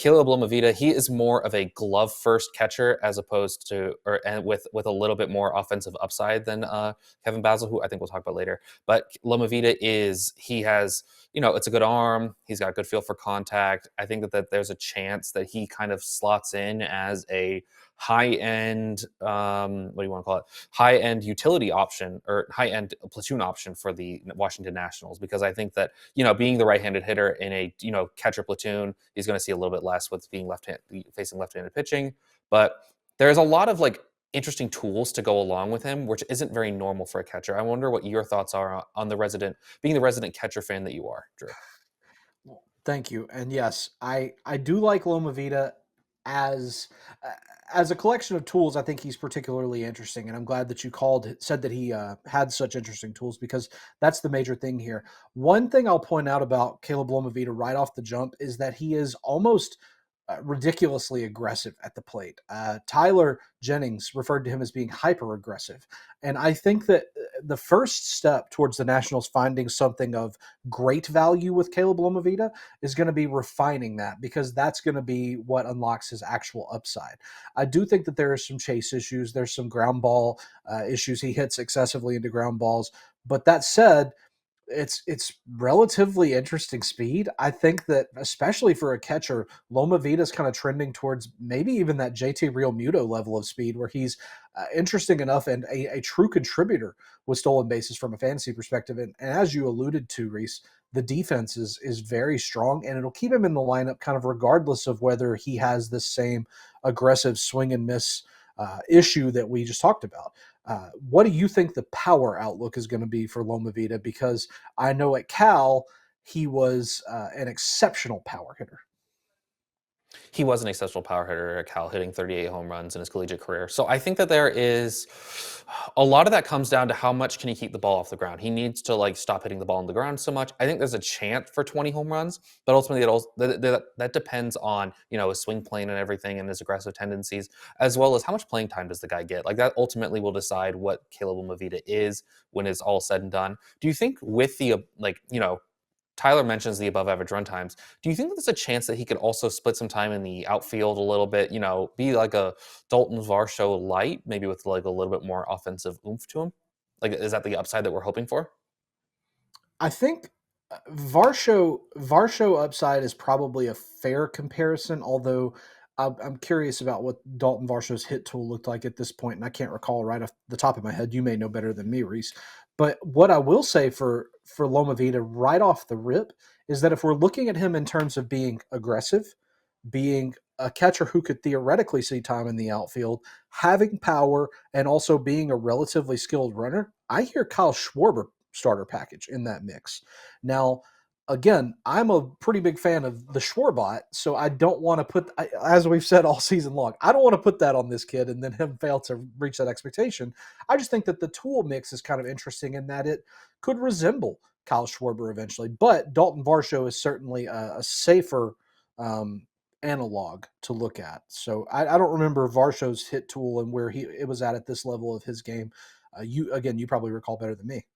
Caleb Lomavita, he is more of a glove first catcher as opposed to, and with a little bit more offensive upside than Kevin Basil, who I think we'll talk about later. But Lomavita he has, it's a good arm. He's got a good feel for contact. I think that there's a chance that he kind of slots in as a high end, what do you want to call it? High end utility option or high end platoon option for the Washington Nationals, because I think that, being the right-handed hitter in a, catcher platoon, he's going to see a little bit less with being facing left-handed pitching. But there's a lot of like interesting tools to go along with him, which isn't very normal for a catcher. I wonder what your thoughts are on being the resident catcher fan that you are, Drew. Well, thank you. And yes, I do like Loma Vita as uh, as a collection of tools. I think he's particularly interesting, and I'm glad that you said that he had such interesting tools, because that's the major thing here. One thing I'll point out about Caleb Loma Vita right off the jump is that he is almost ridiculously aggressive at the plate. Tyler Jennings referred to him as being hyper aggressive. And I think that the first step towards the Nationals finding something of great value with Caleb Lomavita is going to be refining that, because that's going to be what unlocks his actual upside. I do think that there are some chase issues. There's some ground ball issues. He hits excessively into ground balls. But that said, it's relatively interesting speed. I think that especially for a catcher, Loma Vita's kind of trending towards maybe even that JT Real Muto level of speed, where he's interesting enough and a true contributor with stolen bases from a fantasy perspective. And as you alluded to, Reese, the defense is very strong, and it'll keep him in the lineup kind of regardless of whether he has this same aggressive swing and miss issue that we just talked about. What do you think the power outlook is going to be for Loma Vita? Because I know at Cal, he was an exceptional power hitter. He was an exceptional power hitter at Cal, hitting 38 home runs in his collegiate career. So I think that there is a lot of that comes down to how much can he keep the ball off the ground. He needs to like stop hitting the ball on the ground so much. I think there's a chance for 20 home runs, but ultimately that depends on, his swing plane and everything and his aggressive tendencies, as well as how much playing time does the guy get. Like that ultimately will decide what Caleb Lomavita is when it's all said and done. Do you think with the Tyler mentions the above average run times. Do you think that there's a chance that he could also split some time in the outfield a little bit, be like a Dalton Varsho light, maybe with like a little bit more offensive oomph to him? Like, is that the upside that we're hoping for? I think Varsho upside is probably a fair comparison, although I'm curious about what Dalton Varsho's hit tool looked like at this point, and I can't recall right off the top of my head. You may know better than me, Reese. But what I will say for Loma Vita right off the rip is that if we're looking at him in terms of being aggressive, being a catcher who could theoretically see time in the outfield, having power, and also being a relatively skilled runner, I hear Kyle Schwarber starter package in that mix. Now, again, I'm a pretty big fan of the Schwarbot, so I don't want to as we've said all season long, I don't want to put that on this kid and then him fail to reach that expectation. I just think that the tool mix is kind of interesting in that it could resemble Kyle Schwarber eventually, but Dalton Varsho is certainly a safer um, analog to look at. So I don't remember Varsho's hit tool and where it was at this level of his game. You probably recall better than me.